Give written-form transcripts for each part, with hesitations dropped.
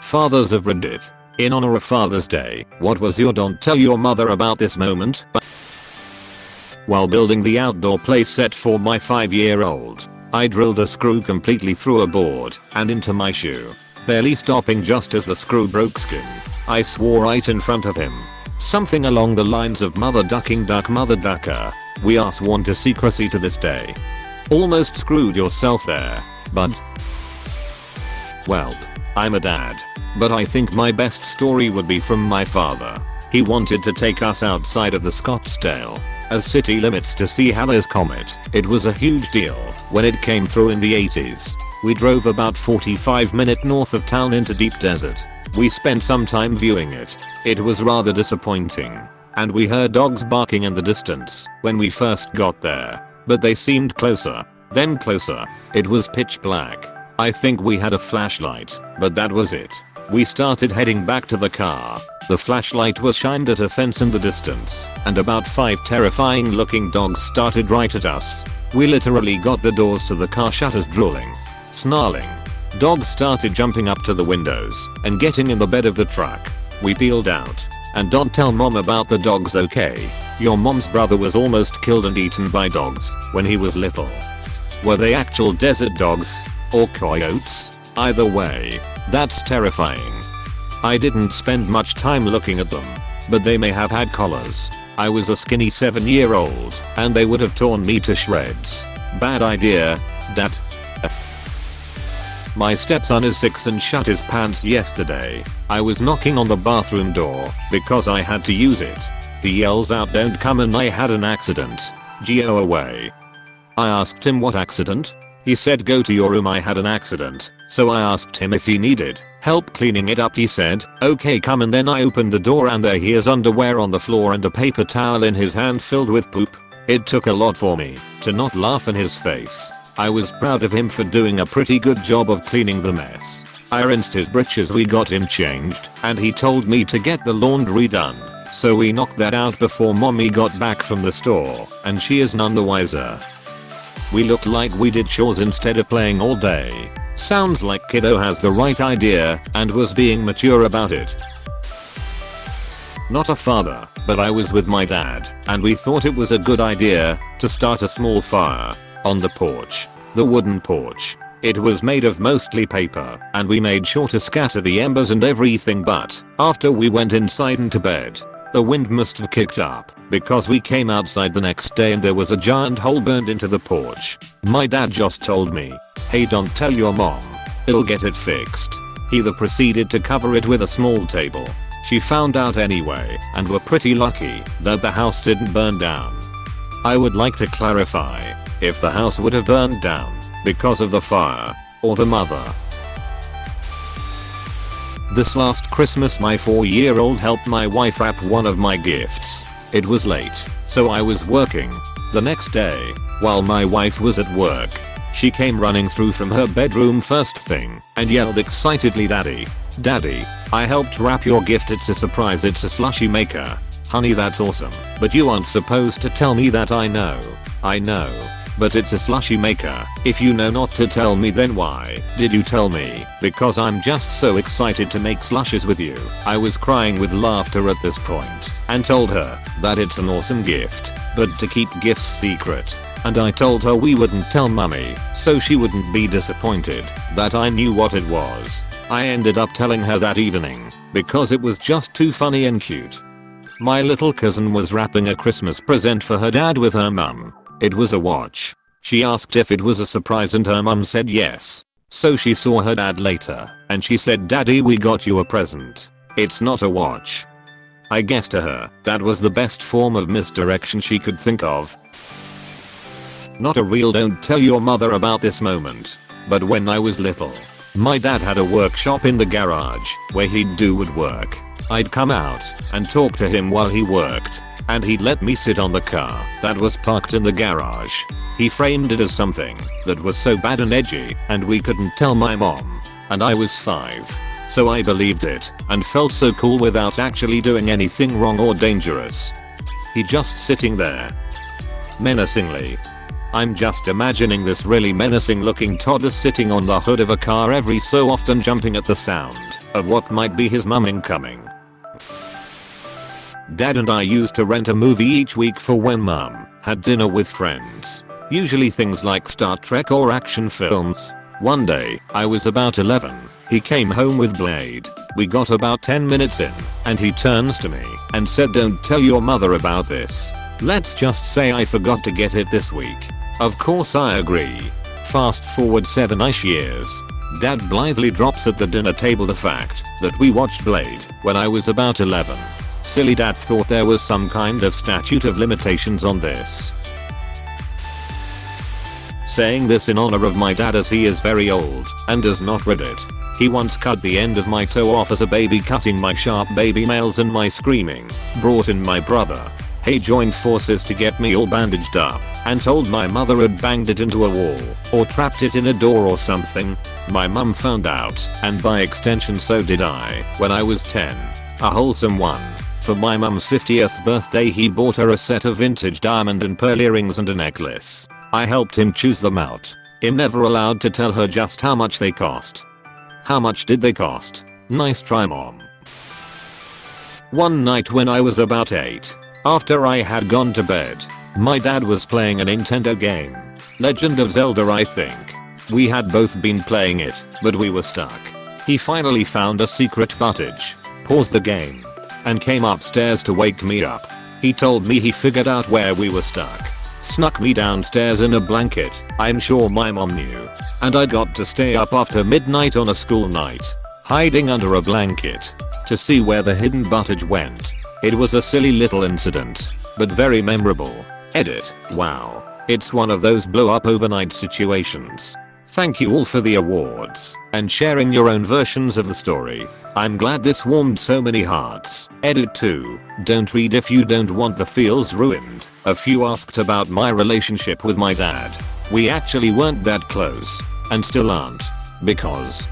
Fathers of Reddit. In honor of Father's Day, what was your don't tell your mother about this moment? While building the outdoor play set for my 5-year-old, I drilled a screw completely through a board and into my shoe, barely stopping just as the screw broke skin. I swore right in front of him. Something along the lines of mother ducking duck mother ducker. We are sworn to secrecy to this day. Almost screwed yourself there, bud. Welp, I'm a dad. But I think my best story would be from my father. He wanted to take us outside of the Scottsdale as city limits to see Halley's Comet. It was a huge deal when it came through in the 80s. We drove about 45 minutes north of town into deep desert. We spent some time viewing it. It was rather disappointing. And we heard dogs barking in the distance when we first got there. But they seemed closer, then closer. It was pitch black. I think we had a flashlight, but that was it. We started heading back to the car. The flashlight was shined at a fence in the distance, and about 5 terrifying looking dogs started right at us. We literally got the doors to the car shutters drooling, snarling. Dogs started jumping up to the windows and getting in the bed of the truck. We peeled out. And don't tell mom about the dogs, okay? Your mom's brother was almost killed and eaten by dogs when he was little. Were they actual desert dogs? Or coyotes? Either way, that's terrifying. I didn't spend much time looking at them, but they may have had collars. I was a skinny 7-year-old, and they would have torn me to shreds. Bad idea, Dad. My stepson is 6 and shut his pants yesterday. I was knocking on the bathroom door because I had to use it. He yells out, "Don't come," and I had an accident. Go away. I asked him what accident? He said, "Go to your room, I had an accident." So I asked him if he needed help cleaning it up. He said, "Okay, come," and then I opened the door and there he is, underwear on the floor and a paper towel in his hand filled with poop. It took a lot for me to not laugh in his face. I was proud of him for doing a pretty good job of cleaning the mess. I rinsed his britches, we got him changed, and he told me to get the laundry done. So we knocked that out before mommy got back from the store, and she is none the wiser. We looked like we did chores instead of playing all day. Sounds like kiddo has the right idea and was being mature about it. Not a father, but I was with my dad, and we thought it was a good idea to start a small fire on the porch. The wooden porch. It was made of mostly paper, and we made sure to scatter the embers and everything, but after we went inside and to bed, the wind must have kicked up because we came outside the next day and there was a giant hole burned into the porch. My dad just told me, "Hey, don't tell your mom. It'll get it fixed." He then proceeded to cover it with a small table. She found out anyway, and we're pretty lucky that the house didn't burn down. I would like to clarify if the house would have burned down because of the fire or the mother. This last Christmas my 4-year-old helped my wife wrap one of my gifts. It was late, so I was working. The next day, while my wife was at work, she came running through from her bedroom first thing and yelled excitedly, "Daddy, Daddy, I helped wrap your gift. It's a surprise. It's a slushie maker." Honey, that's awesome, but you aren't supposed to tell me that. I know. But it's a slushie maker. If you know not to tell me, then why did you tell me? Because I'm just so excited to make slushies with you. I was crying with laughter at this point and told her that it's an awesome gift, but to keep gifts secret. And I told her we wouldn't tell mommy so she wouldn't be disappointed that I knew what it was. I ended up telling her that evening because it was just too funny and cute. My little cousin was wrapping a Christmas present for her dad with her mum. It was a watch. She asked if it was a surprise and her mum said yes. So she saw her dad later and she said, "Daddy, we got you a present. It's not a watch." I guess to her that was the best form of misdirection she could think of. Not a real don't tell your mother about this moment, but when I was little, my dad had a workshop in the garage where he'd do woodwork. I'd come out and talk to him while he worked, and he'd let me sit on the car that was parked in the garage. He framed it as something that was so bad and edgy and we couldn't tell my mom, and I was 5. So I believed it and felt so cool without actually doing anything wrong or dangerous. He just sitting there menacingly. I'm just imagining this really menacing looking toddler sitting on the hood of a car every so often jumping at the sound of what might be his mum incoming. Dad and I used to rent a movie each week for when mum had dinner with friends. Usually things like Star Trek or action films. One day, I was about 11. He came home with Blade. We got about 10 minutes in, and he turns to me and said, "Don't tell your mother about this. Let's just say I forgot to get it this week." Of course I agree. Fast forward 7-ish years. Dad blithely drops at the dinner table the fact that we watched Blade when I was about 11. Silly dad thought there was some kind of statute of limitations on this. Saying this in honor of my dad as he is very old and does not read it. He once cut the end of my toe off as a baby, cutting my sharp baby nails and my screaming. Brought in my brother. He joined forces to get me all bandaged up and told my mother had banged it into a wall or trapped it in a door or something. My mum found out, and by extension so did I, when I was 10. A wholesome one. For my mum's 50th birthday he bought her a set of vintage diamond and pearl earrings and a necklace. I helped him choose them out. I'm never allowed to tell her just how much they cost. How much did they cost? Nice try, mom. One night when I was about 8, after I had gone to bed, my dad was playing a Nintendo game. Legend of Zelda, I think. We had both been playing it, but we were stuck. He finally found a secret buttage, paused the game, and came upstairs to wake me up. He told me he figured out where we were stuck. Snuck me downstairs in a blanket. I'm sure my mom knew. And I got to stay up after midnight on a school night, hiding under a blanket, to see where the hidden buttage went. It was a silly little incident, but very memorable. Edit. Wow. It's one of those blow up overnight situations. Thank you all for the awards and sharing your own versions of the story. I'm glad this warmed so many hearts. Edit 2. Don't read if you don't want the feels ruined. A few asked about my relationship with my dad. We actually weren't that close, and still aren't, because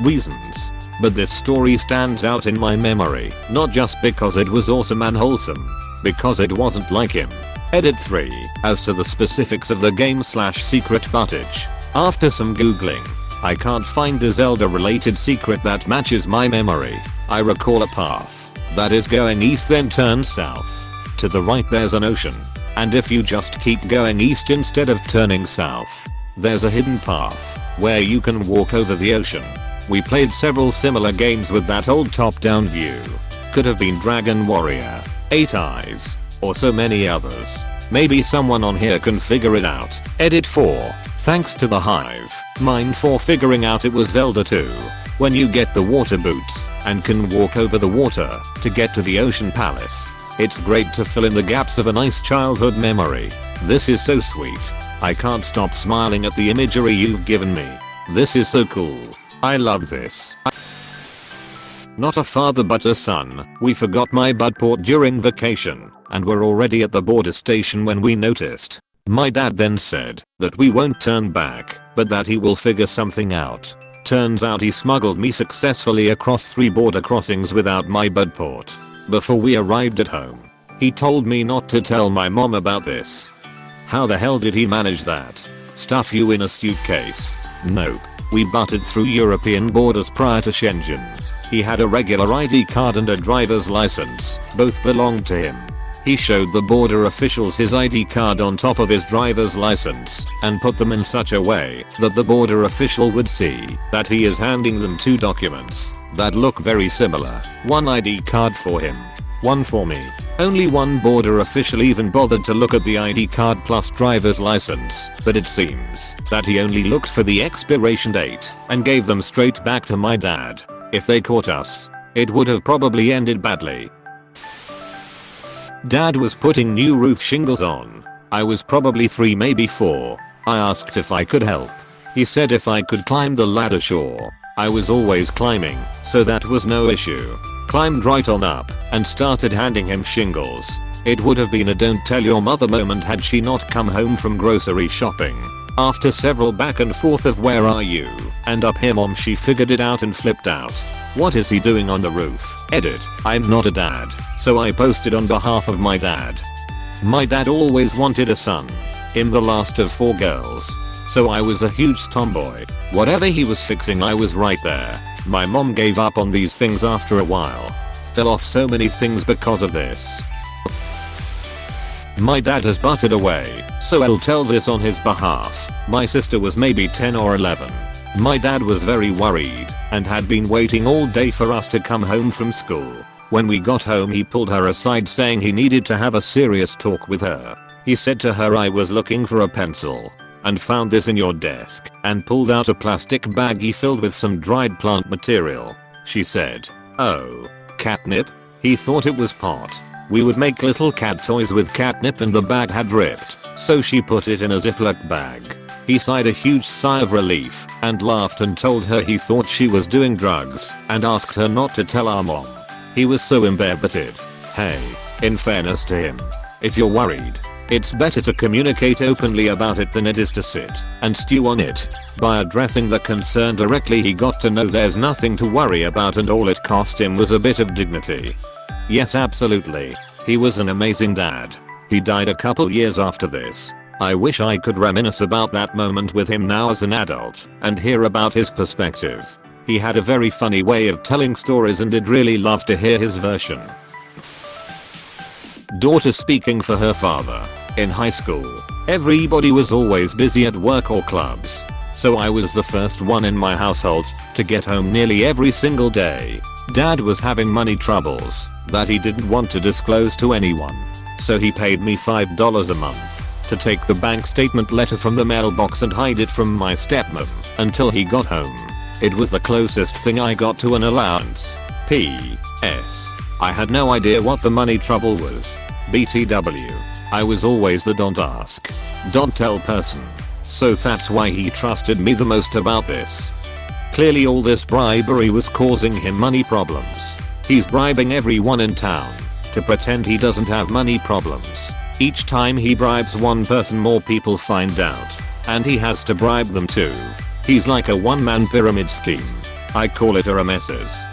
reasons. But this story stands out in my memory, not just because it was awesome and wholesome, because it wasn't like him. Edit 3. As to the specifics of the game/secret buttage, after some googling, I can't find a Zelda related secret that matches my memory. I recall a path that is going east then turns south. To the right there's an ocean, and if you just keep going east instead of turning south, there's a hidden path where you can walk over the ocean. We played several similar games with that old top-down view. Could have been Dragon Warrior, 8 Eyes, or so many others. Maybe someone on here can figure it out. Edit 4. Thanks to the Hive Mind for figuring out it was Zelda 2. When you get the water boots and can walk over the water to get to the ocean palace. It's great to fill in the gaps of a nice childhood memory. This is so sweet. I can't stop smiling at the imagery you've given me. This is so cool. I love this. Not a father but a son. We forgot my budport during vacation and were already at the border station when we noticed. My dad then said that we won't turn back, but that he will figure something out. Turns out he smuggled me successfully across 3 border crossings without my budport. Before we arrived at home, he told me not to tell my mom about this. How the hell did he manage that? Stuff you in a suitcase? Nope. We butted through European borders prior to Shenzhen. He had a regular ID card and a driver's license. Both belonged to him. He showed the border officials his ID card on top of his driver's license and put them in such a way that the border official would see that he is handing them 2 documents that look very similar. One ID card for him, one for me. Only one border official even bothered to look at the ID card plus driver's license, but it seems that he only looked for the expiration date and gave them straight back to my dad. If they caught us, it would have probably ended badly. Dad was putting new roof shingles on. I was probably 3, maybe 4. I asked if I could help. He said if I could climb the ladder, sure. I was always climbing, so that was no issue. Climbed right on up and started handing him shingles. It would have been a don't tell your mother moment had she not come home from grocery shopping. After several back and forth of where are you and up here mom, she figured it out and flipped out. What is he doing on the roof? Edit. I'm not a dad, so I posted on behalf of my dad. My dad always wanted a son. I'm the last of 4 girls. So I was a huge tomboy. Whatever he was fixing I was right there. My mom gave up on these things after a while. Fell off so many things because of this. My dad has butted away, so I'll tell this on his behalf. My sister was maybe 10 or 11. My dad was very worried and had been waiting all day for us to come home from school. When we got home he pulled her aside saying he needed to have a serious talk with her. He said to her, I was looking for a pencil and found this in your desk, and pulled out a plastic baggie filled with some dried plant material. She said, oh, catnip? He thought it was pot. We would make little cat toys with catnip and the bag had ripped, so she put it in a Ziploc bag. He sighed a huge sigh of relief and laughed and told her he thought she was doing drugs and asked her not to tell our mom. He was so embarrassed. Hey, in fairness to him, if you're worried, it's better to communicate openly about it than it is to sit and stew on it. By addressing the concern directly he got to know there's nothing to worry about and all it cost him was a bit of dignity. Yes, absolutely. He was an amazing dad. He died a couple years after this. I wish I could reminisce about that moment with him now as an adult and hear about his perspective. He had a very funny way of telling stories and I'd really love to hear his version. Daughter speaking for her father. In high school, everybody was always busy at work or clubs. So I was the first one in my household to get home nearly every single day. Dad was having money troubles that he didn't want to disclose to anyone. So he paid me $5 a month to take the bank statement letter from the mailbox and hide it from my stepmom until he got home. It was the closest thing I got to an allowance. P.S. I had no idea what the money trouble was. BTW. I was always the don't ask, don't tell person. So that's why he trusted me the most about this. Clearly all this bribery was causing him money problems. He's bribing everyone in town to pretend he doesn't have money problems. Each time he bribes one person more people find out. And he has to bribe them too. He's like a one-man pyramid scheme. I call it a Rameses.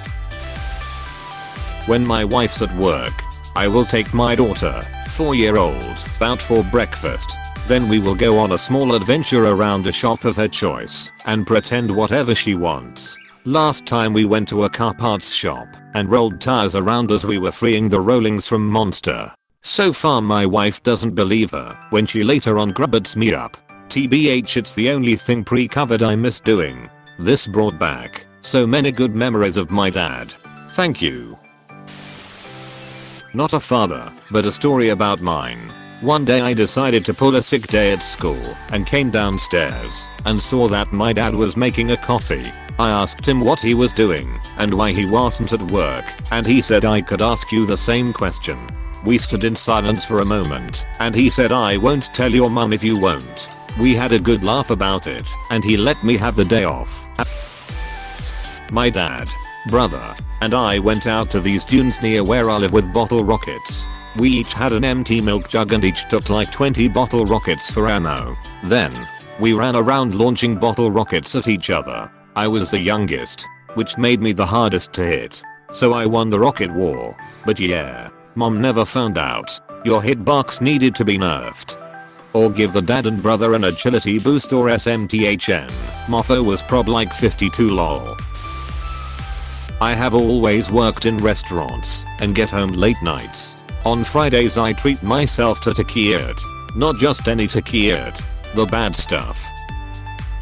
When my wife's at work, I will take my daughter, 4-year-old, out for breakfast. Then we will go on a small adventure around a shop of her choice and pretend whatever she wants. Last time we went to a car parts shop and rolled tires around as we were freeing the rollings from Monster. So far my wife doesn't believe her when she later on grubbits me up. TBH, it's the only thing pre-covered I miss doing. This brought back so many good memories of my dad. Thank you. Not a father, but a story about mine. One day I decided to pull a sick day at school and came downstairs and saw that my dad was making a coffee. I asked him what he was doing and why he wasn't at work, and he said I could ask you the same question. We stood in silence for a moment and he said, I won't tell your mum if you won't. We had a good laugh about it and he let me have the day off. My dad, brother, and I went out to these dunes near where I live with bottle rockets. We each had an empty milk jug and each took like 20 bottle rockets for ammo. Then, we ran around launching bottle rockets at each other. I was the youngest, which made me the hardest to hit. So I won the rocket war. But yeah, mom never found out. Your hitbox needed to be nerfed. Or give the dad and brother an agility boost or SMTHN. Motho was prob like 52 lol. I have always worked in restaurants and get home late nights. On Fridays I treat myself to taquirt. Not just any taquirt. The bad stuff.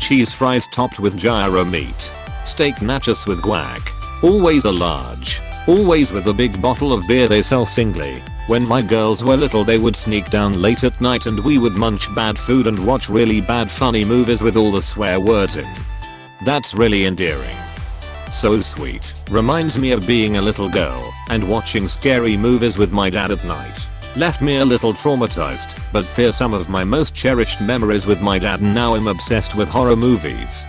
Cheese fries topped with gyro meat. Steak nachos with guac. Always a large. Always with a big bottle of beer they sell singly. When my girls were little they would sneak down late at night and we would munch bad food and watch really bad funny movies with all the swear words in. That's really endearing. So sweet. Reminds me of being a little girl and watching scary movies with my dad at night. Left me a little traumatized, but fear some of my most cherished memories with my dad, and now I'm obsessed with horror movies.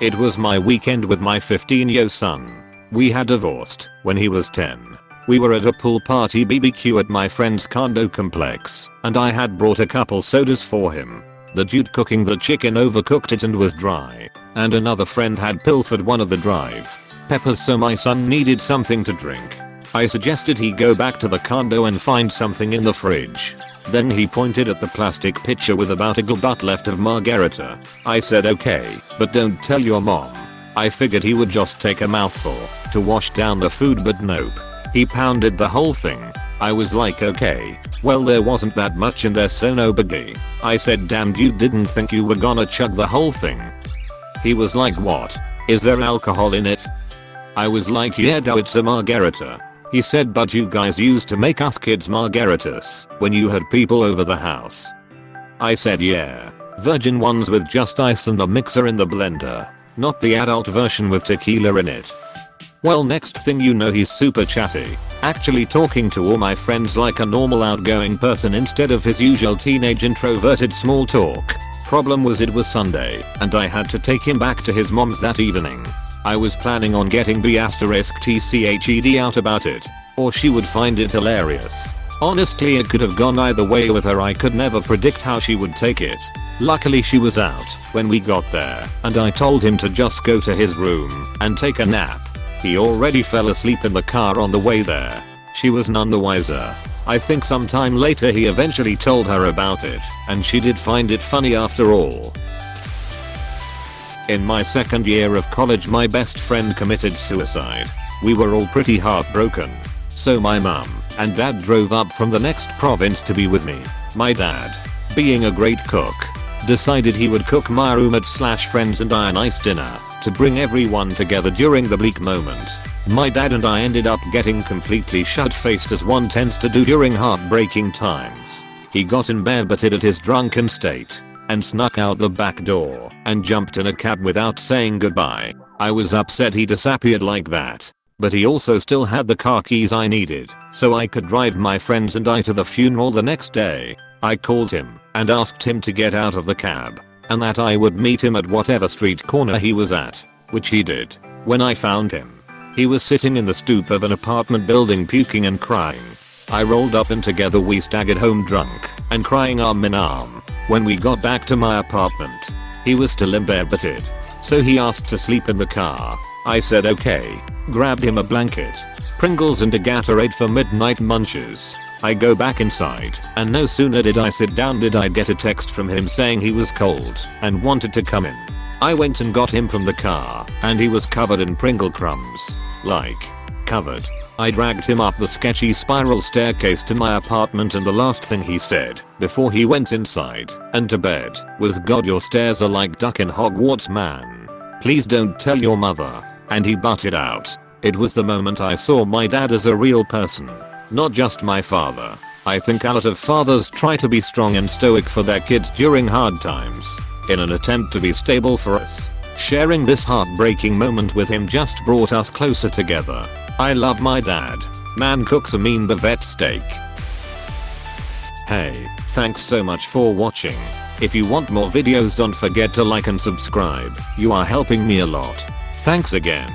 It was my weekend with my 15-year son. We had divorced when he was 10. We were at a pool party BBQ at my friend's condo complex, and I had brought a couple sodas for him. The dude cooking the chicken overcooked it and was dry, and another friend had pilfered one of the drive peppers, so my son needed something to drink. I suggested he go back to the condo and find something in the fridge. Then he pointed at the plastic pitcher with about a butt left of margarita. I said okay, but don't tell your mom. I figured he would just take a mouthful to wash down the food, but nope. He pounded the whole thing. I was like okay, well there wasn't that much in there so no biggie. I said damn, you didn't think you were gonna chug the whole thing? He was like what? Is there alcohol in it? I was like yeah duh, it's a margarita. He said but you guys used to make us kids margaritas when you had people over the house. I said yeah, virgin ones with just ice and the mixer in the blender, not the adult version with tequila in it. Well next thing you know he's super chatty, actually talking to all my friends like a normal outgoing person instead of his usual teenage introverted small talk. Problem was it was Sunday and I had to take him back to his mom's that evening. I was planning on getting B*TCHED out about it, or she would find it hilarious. Honestly it could have gone either way with her, I could never predict how she would take it. Luckily she was out when we got there and I told him to just go to his room and take a nap. He already fell asleep in the car on the way there. She was none the wiser. I think sometime later he eventually told her about it and she did find it funny after all. In my second year of college my best friend committed suicide. We were all pretty heartbroken. So my mum and dad drove up from the next province to be with me. My dad, being a great cook, decided he would cook my roommate/friends and I a nice dinner to bring everyone together during the bleak moment. My dad and I ended up getting completely shut-faced as one tends to do during heartbreaking times. He got inebriated at his drunken state and snuck out the back door and jumped in a cab without saying goodbye. I was upset he disappeared like that, but he also still had the car keys I needed so I could drive my friends and I to the funeral the next day. I called him and asked him to get out of the cab and that I would meet him at whatever street corner he was at, which he did. When I found him, he was sitting in the stoop of an apartment building puking and crying. I rolled up and together we staggered home drunk and crying arm in arm. When we got back to my apartment, he was still inebriated, so he asked to sleep in the car. I said okay, grabbed him a blanket, Pringles and a Gatorade for midnight munches. I go back inside and no sooner did I sit down did I get a text from him saying he was cold and wanted to come in. I went and got him from the car and he was covered in Pringle crumbs. Like, covered. I dragged him up the sketchy spiral staircase to my apartment and the last thing he said before he went inside and to bed was God your stairs are like duck in Hogwarts man. Please don't tell your mother. And he butted out. It was the moment I saw my dad as a real person. Not just my father. I think a lot of fathers try to be strong and stoic for their kids during hard times in an attempt to be stable for us. Sharing this heartbreaking moment with him just brought us closer together. I love my dad. Man cooks a mean bavette steak. Hey, thanks so much for watching. If you want more videos don't forget to like and subscribe. You are helping me a lot. Thanks again.